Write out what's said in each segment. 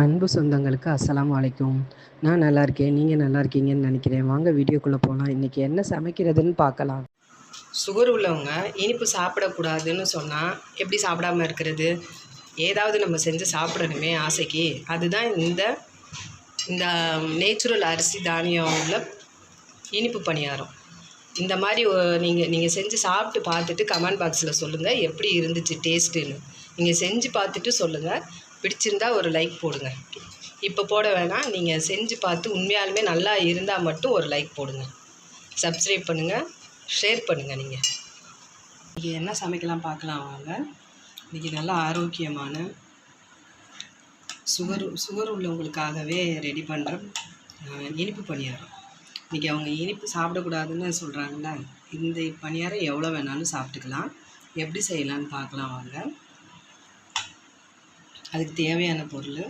அன்பு சொந்தங்களுக்கு அஸ்ஸலாமு அலைக்கும். நான் நல்லா இருக்கேன். நீங்கள் நல்லா இருக்கீங்கன்னு நினைக்கிறேன். வாங்க வீடியோக்குள்ளே போகலாம். இன்றைக்கி என்ன சமைக்கிறதுன்னு பார்க்கலாம். சுகர் உள்ளவங்க இனிப்பு சாப்பிடக்கூடாதுன்னு சொன்னால் எப்படி சாப்பிடாமல் இருக்கிறது? ஏதாவது நம்ம செஞ்சு சாப்பிடணுமே ஆசைக்கு. அதுதான் இந்த இந்த நேச்சுரல் அரிசி தானியம் உள்ள இனிப்பு பணியாரம். இந்த மாதிரி நீங்கள் செஞ்சு சாப்பிட்டு பார்த்துட்டு கமெண்ட் பாக்ஸில் சொல்லுங்கள் எப்படி இருந்துச்சு டேஸ்ட்டுன்னு. நீங்கள் செஞ்சு பார்த்துட்டு சொல்லுங்கள். பிடிச்சிருந்தா ஒரு லைக் போடுங்க. இப்போ போட வேணாம், நீங்கள் செஞ்சு பார்த்து உண்மையாலுமே நல்லா இருந்தால் மட்டும் ஒரு லைக் போடுங்க. சப்ஸ்கிரைப் பண்ணுங்கள், ஷேர் பண்ணுங்கள். நீங்கள் இன்றைக்கி என்ன சமைக்கலாம் பார்க்கலாம் வாங்க. இன்றைக்கி நல்லா ஆரோக்கியமான சுகர் உள்ளவங்களுக்காகவே ரெடி பண்ணுற இனிப்பு பணியாரம். இன்றைக்கி அவங்க இனிப்பு சாப்பிடக்கூடாதுன்னு சொல்கிறாங்கள, இந்த பணியாரம் எவ்வளோ வேணாலும் சாப்பிட்டுக்கலாம். எப்படி செய்யலான்னு பார்க்கலாம் வாங்க. அதுக்கு தேவையான பொருள்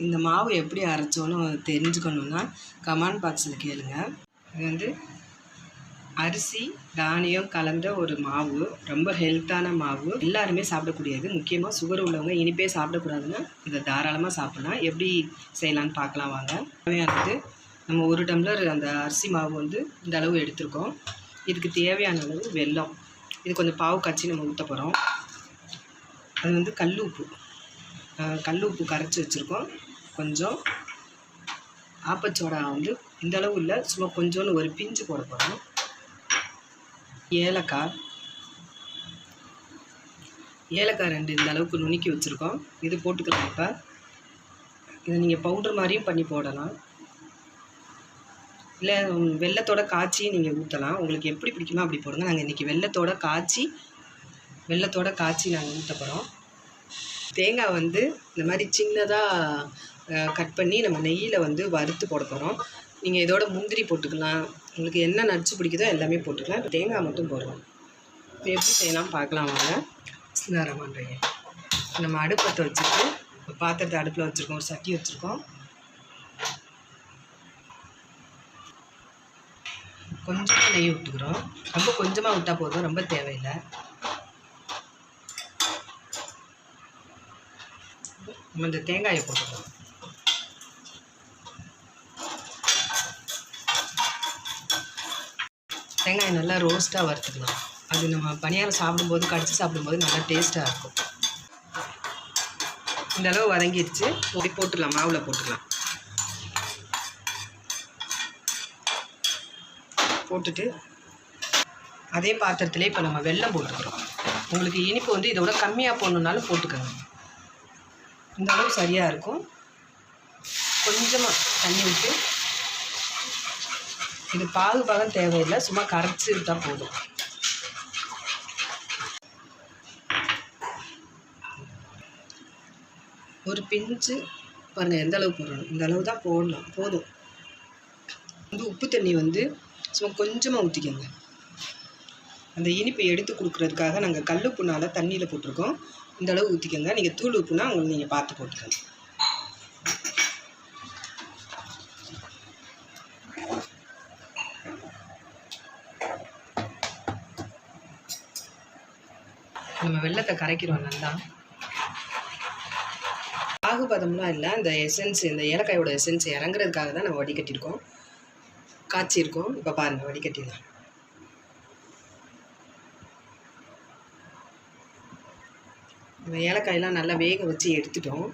இந்த மாவு எப்படி அரைச்சோன்னு தெரிஞ்சுக்கணுன்னா கமெண்ட் பாக்ஸில் கேளுங்க. இது அரிசி தானியம் கலந்த ஒரு மாவு, ரொம்ப ஹெல்த்தான மாவு, எல்லாருமே சாப்பிடக்கூடியது. முக்கியமாக சுகர் உள்ளவங்க இனிப்பே சாப்பிடக்கூடாதுன்னா இதை தாராளமாக சாப்பிட்லாம். எப்படி செய்யலான்னு பார்க்கலாம் வாங்க. தேவையானது நம்ம 1 டம்ளர் அந்த அரிசி மாவு இந்த அளவு எடுத்துருக்கோம். இதுக்கு தேவையான அளவு வெல்லம். இது கொஞ்சம் பாவு காய்ச்சி நம்ம ஊற்ற போகிறோம். அது கல் உப்பு கரைச்சி வச்சுருக்கோம். கொஞ்சம் ஆப்பச்சோடா இந்த அளவு இல்லை, சும்மா கொஞ்சோன்னு ஒரு பிஞ்சு போட போகிறோம். ஏலக்காய் 2 இந்த அளவுக்கு நுணுக்கி வச்சுருக்கோம். இது போட்டுக்கலாம். இப்போ இதை நீங்கள் பவுடர் மாதிரியும் பண்ணி போடலாம், இல்லை வெல்லத்தோட காய்ச்சி நீங்கள் ஊற்றலாம். உங்களுக்கு எப்படி பிடிக்குமோ அப்படி போடுங்க. நாங்கள் இன்றைக்கி வெல்லத்தோட காய்ச்சி நாங்கள் ஊற்ற போகிறோம். தேங்காய் இந்த மாதிரி சின்னதாக கட் பண்ணி நம்ம நெய்யில் வறுத்து போட போகிறோம். நீங்கள் இதோட முந்திரி போட்டுக்கலாம், உங்களுக்கு என்ன நட்ஸ் பிடிக்குதோ எல்லாமே போட்டுக்கலாம். இப்போ தேங்காய் மட்டும் போடுறோம். இப்போ எப்படி செய்யலாம் பார்க்கலாம் வாங்க. சின்னாரமான்றீங்க நம்ம அடுப்பத்தை வச்சுட்டு பாத்திரத்தை அடுப்பில் வச்சுருக்கோம், ஒரு சட்டி வச்சுருக்கோம். கொஞ்சமாக நெய் விட்டுக்கிறோம். ரொம்ப கொஞ்சமாக விட்டால் போதும், ரொம்ப தேவையில்லை. நம்ம இந்த தேங்காயை போட்டுக்கிறோம். தேங்காயை நல்லா ரோஸ்ட்டாக வறுத்துக்கலாம். அது நம்ம பணியாரம் சாப்பிடும்போது கடிச்சு சாப்பிடும்போது நல்லா டேஸ்ட்டாக இருக்கும். இந்த அளவு வதங்கிடுச்சு. போட்டுடலாம், மாவில் போட்டுக்கலாம். போட்டுட்டு அதே பாத்திரத்துலேயே இப்போ நம்ம வெல்லம் போட்டுக்கிறோம். உங்களுக்கு இனிப்பு இதோட கம்மியாக போடணுன்னாலும் போட்டுக்கோங்க. இந்த அளவு சரியாக இருக்கும். கொஞ்சமாக தண்ணி விட்டு, இது பாகம் தேவையில்லை, சும்மா கரைச்சி விட்டால் போதும். ஒரு பிஞ்சு பாருங்கள் எந்த அளவு போடணும், இந்த அளவு தான் போடலாம், போதும். உப்பு தண்ணி சும்மா கொஞ்சமாக ஊற்றிக்கோங்க. அந்த இனிப்பை எடுத்து கொடுக்குறதுக்காக நாங்கள் கல்லுப்புனால் தண்ணியில் போட்டிருக்கோம். இந்த அளவு ஊற்றிக்கோங்க. நீங்கள் தூள் உப்புனா உங்களுக்கு நீங்கள் பார்த்து போட்டுக்கோங்க. நம்ம வெல்லத்தை கரைக்கிறோம் நல்லா. பாகுபதம்லாம் இல்லை, இந்த எசன்ஸ், இந்த ஏலக்காயோட எசன்ஸ் இறங்குறதுக்காக தான் நம்ம வடிகட்டியிருக்கோம், காய்ச்சிருக்கோம். இப்போ பாருங்கள், வடிகட்டிடலாம். இந்த ஏலக்காயெல்லாம் நல்லா வேக வச்சு எடுத்துட்டோம்.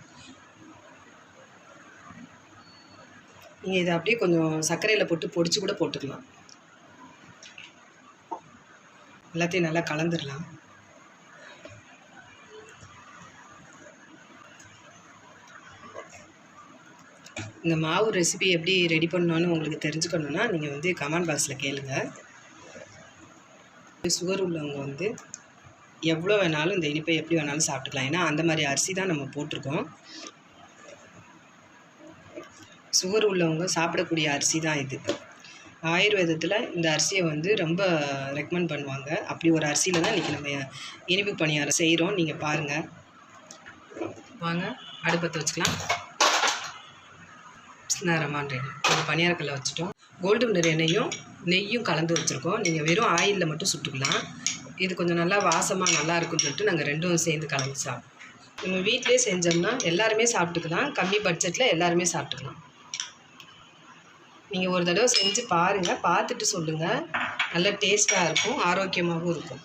நீங்கள் இதை அப்படியே கொஞ்சம் சர்க்கரையில் போட்டு பொடிச்சு கூட போட்டுக்கலாம். எல்லாத்தையும் நல்லா கலந்துடலாம். இந்த மாவு ரெசிபி எப்படி ரெடி பண்ணணுன்னு உங்களுக்கு தெரிஞ்சுக்கணுன்னா நீங்கள் கமெண்ட் பாக்ஸில் கேளுங்க. சுகர் உள்ளவங்க எவ்வளோ வேணாலும் இந்த இனிப்பை எப்படி வேணாலும் சாப்பிட்டுக்கலாம். ஏன்னா அந்த மாதிரி அரிசி தான் நம்ம போட்டிருக்கோம். சுகர் உள்ளவங்க சாப்பிடக்கூடிய அரிசி தான் இது. ஆயுர்வேதத்தில் இந்த அரிசியை ரொம்ப ரெக்கமெண்ட் பண்ணுவாங்க. அப்படி ஒரு அரிசியில் தான் இன்றைக்கி நம்ம இனிப்பு பணியாரம் செய்கிறோம். நீங்கள் பாருங்கள் வாங்க. அடுப்பத்தை வச்சுக்கலாம். நேரமான்றேன் ஒரு பணியாரக்கல்லை வச்சுட்டோம். கோல்டு வின்னர் நெய்யும் கலந்து வச்சுருக்கோம். நீங்கள் வெறும் ஆயிலில் மட்டும் சுட்டுக்கலாம். இது கொஞ்சம் நல்லா வாசமாக நல்லா இருக்குன்னு சொல்லிட்டு நாங்கள் ரெண்டும் சேர்ந்து கலந்து நம்ம வீட்டிலே செஞ்சோம்னா எல்லாருமே சாப்பிட்டுக்கலாம். கம்மி பட்ஜெட்டில் எல்லாருமே சாப்பிட்டுக்கலாம். நீங்கள் ஒரு தடவை செஞ்சு பாருங்கள், பார்த்துட்டு சொல்லுங்கள். நல்ல டேஸ்ட்டாக இருக்கும், ஆரோக்கியமாகவும் இருக்கும்.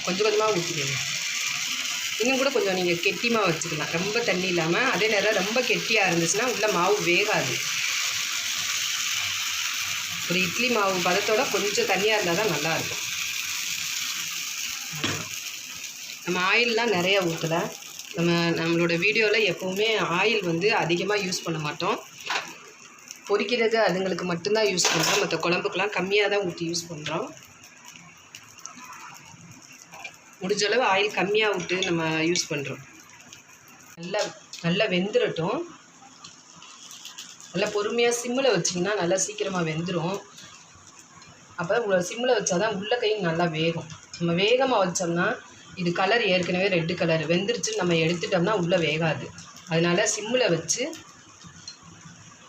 கொஞ்சம் கொஞ்சமாக ஊற்றிக்கங்க. இன்னும் கூட கொஞ்சம் நீங்கள் கெட்டியாக வச்சுக்கலாம், ரொம்ப தண்ணி இல்லாமல். அதே நேரம் ரொம்ப கெட்டியாக இருந்துச்சுன்னா உள்ளே மாவு வேகாது. ஒரு இட்லி மாவு பதத்தோட கொஞ்சம் தண்ணியாக இருந்தால் தான் நல்லாயிருக்கும். நம்ம ஆயிலெலாம் நிறையா ஊற்றலை. நம்மளோட வீடியோவில் எப்போவுமே ஆயில் வந்து அதிகமாக யூஸ் பண்ண மாட்டோம். பொரிக்கிறது அதுங்களுக்கு மட்டும்தான் யூஸ் பண்ணுறோம். மற்ற குழம்புக்கெலாம் கம்மியாக தான் ஊற்றி யூஸ் பண்ணுறோம். முடிஞ்சளவு ஆயில் கம்மியாக விட்டு நம்ம யூஸ் பண்ணுறோம். நல்லா வெந்துடட்டும். நல்லா பொறுமையாக சிம்மில் வச்சிங்கன்னா நல்லா சீக்கிரமாக வெந்துடும். அப்போ சிம்மில் வச்சா தான் உள்ள கையும் நல்லா வேகும். நம்ம வேகமாக வச்சோம்னா இது கலர் ஏற்கனவே ரெட்டு கலர் வெந்துருச்சுன்னு நம்ம எடுத்துட்டோம்னா உள்ளே வேகாது. அதனால் சிம்மில் வச்சு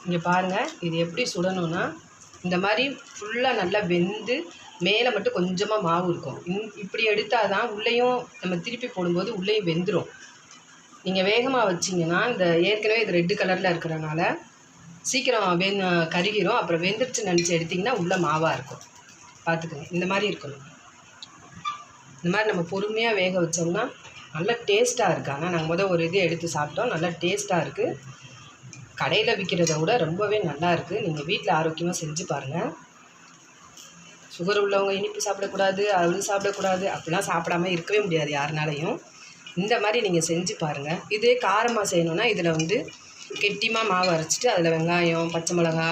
இங்கே பாருங்கள், இது எப்படி சுடணும்னா இந்த மாதிரி ஃபுல்லாக நல்லா வெந்து மேலே மட்டும் கொஞ்சமாக மாவு இருக்கும். இப்படி எடுத்தால் தான் உள்ளேயும் நம்ம திருப்பி போடும்போது உள்ளேயும் வெந்துடும். நீங்கள் வேகமாக வச்சிங்கன்னா இந்த ஏற்கனவே இது ரெட்டு கலரில் இருக்கிறனால சீக்கிரம் கருகிரும். அப்புறம் வெந்துருச்சுன்னு நினச்சி எடுத்திங்கன்னா உள்ளே மாவாக இருக்கும். பார்த்துக்கோங்க, இந்த மாதிரி இருக்கணும். இந்த மாதிரி நம்ம பொறுமையாக வேக வச்சோம்னா நல்லா டேஸ்ட்டாக இருக்குது. ஆனால் நாங்கள் ஒரு இது எடுத்து சாப்பிட்டோம், நல்லா டேஸ்ட்டாக இருக்குது. கடையில் விற்கிறத விட ரொம்பவே நல்லா இருக்குது. நீங்கள் வீட்டில் ஆரோக்கியமாக செஞ்சு பாருங்கள். சுகர் உள்ளவங்க இனிப்பு சாப்பிடக்கூடாது, அது சாப்பிடக்கூடாது அப்படிலாம் சாப்பிடாமல் இருக்கவே முடியாது யாருனாலையும். இந்த மாதிரி நீங்கள் செஞ்சு பாருங்கள். இதே காரமாக செய்யணுன்னா இதில் வந்து கெட்டிமாக மாவு அரைச்சிட்டு அதில் வெங்காயம், பச்சை மிளகா,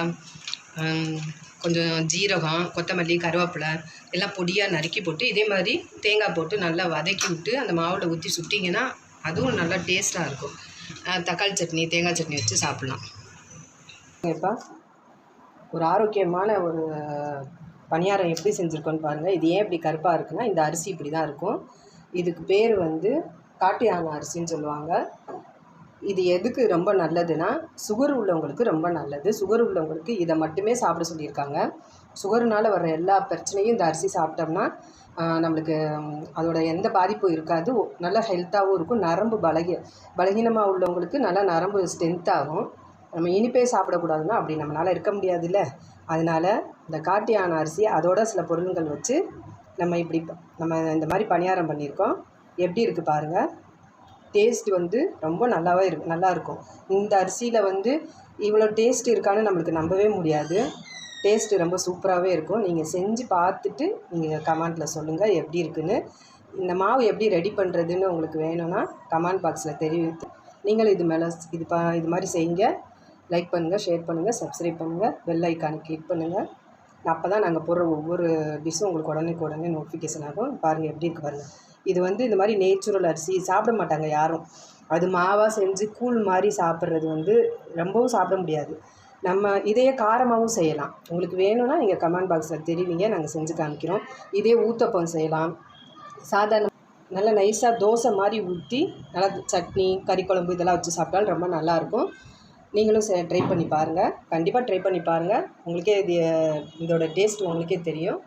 கொஞ்சம் ஜீரகம், கொத்தமல்லி, கருவேப்பிலை எல்லாம் பொடியாக நறுக்கி போட்டு இதே மாதிரி தேங்காய் போட்டு நல்லா வதக்கி விட்டு அந்த மாவில் ஊற்றி சுட்டிங்கன்னா அதுவும் நல்லா டேஸ்ட்டாக இருக்கும். தக்காளி சட்னி, தேங்காய் சட்னி வச்சு சாப்பிட்லாம். இப்போ ஒரு ஆரோக்கியமான ஒரு பணியாரம் எப்படி செஞ்சுருக்கோன்னு பாருங்கள். இது ஏன் இப்படி கருப்பாக இருக்குன்னா இந்த அரிசி இப்படி தான் இருக்கும். இதுக்கு பேர் வந்து காட்டு யானை அரிசின்னு சொல்லுவாங்க. இது எதுக்கு ரொம்ப நல்லதுன்னா சுகர் உள்ளவங்களுக்கு ரொம்ப நல்லது. சுகர் உள்ளவங்களுக்கு இதை மட்டுமே சாப்பிட சொல்லியிருக்காங்க. சுகர்னால் வர்ற எல்லா பிரச்சனையும் இந்த அரிசி சாப்பிட்டோம்னா நம்மளுக்கு அதோட எந்த பாதிப்பும் இருக்காது. நல்லா ஹெல்த்தாகவும் இருக்கும். நரம்பு பலகீனமாக உள்ளவங்களுக்கு நல்லா நரம்பு ஸ்ட்ரென்த் ஆகும். நம்ம இனிப்பே சாப்பிடக்கூடாதுன்னா அப்படி நம்மளால் இருக்க முடியாதுல்ல. அதனால் இந்த காட்டு யானை அரிசி அதோட சில பொருள்கள் வச்சு நம்ம இந்த மாதிரி பணியாரம் பண்ணியிருக்கோம். எப்படி இருக்குது பாருங்கள். டேஸ்ட் வந்து ரொம்ப நல்லாயிருக்கும். இந்த அரிசியில் வந்து இவ்வளோ டேஸ்ட் இருக்கான்னு நம்மளுக்கு நம்பவே முடியாது. டேஸ்ட்டு ரொம்ப சூப்பராகவே இருக்கும். நீங்கள் செஞ்சு பார்த்துட்டு நீங்கள் கமெண்ட்டில் சொல்லுங்கள் எப்படி இருக்குன்னு. இந்த மாவு எப்படி ரெடி பண்ணுறதுன்னு உங்களுக்கு வேணும்னா கமெண்ட் பாக்ஸில் தெரிவித்து நீங்களும் இது மாதிரி செய்யுங்க. லைக் பண்ணுங்கள், ஷேர் பண்ணுங்கள், சப்ஸ்கிரைப் பண்ணுங்கள், பெல் ஐக்கானை கிளிக் பண்ணுங்கள். அப்போ தான் நாங்கள் போடுற ஒவ்வொரு டிஷ்ஷும் உங்களுக்கு உடனே நோட்டிஃபிகேஷன் ஆகும். பாருங்கள் எப்படி இருக்குது பாருங்கள். இது வந்து இந்த மாதிரி நேச்சுரல் அரிசி சாப்பிட மாட்டாங்க யாரும். அது மாவாக செஞ்சு கூழ் மாதிரி சாப்பிட்றது வந்து ரொம்பவும் சாப்பிட முடியாது. நம்ம இதையே காரமாகவும் செய்யலாம். உங்களுக்கு வேணும்னா நீங்கள் கமெண்ட் பாக்ஸில் தெரிவிங்க, நாங்கள் செஞ்சு காமிக்கிறோம். இதே ஊத்தப்பம் செய்யலாம். சாதாரண நல்லா நைஸாக தோசை மாதிரி ஊற்றி நல்லா சட்னி, கறி குழம்பு இதெல்லாம் வச்சு சாப்பிட்டாலும் ரொம்ப நல்லாயிருக்கும். நீங்களும் ட்ரை பண்ணி பாருங்கள். கண்டிப்பாக ட்ரை பண்ணி பாருங்கள். உங்களுக்கே இதோட டேஸ்ட் உங்களுக்கே தெரியும்.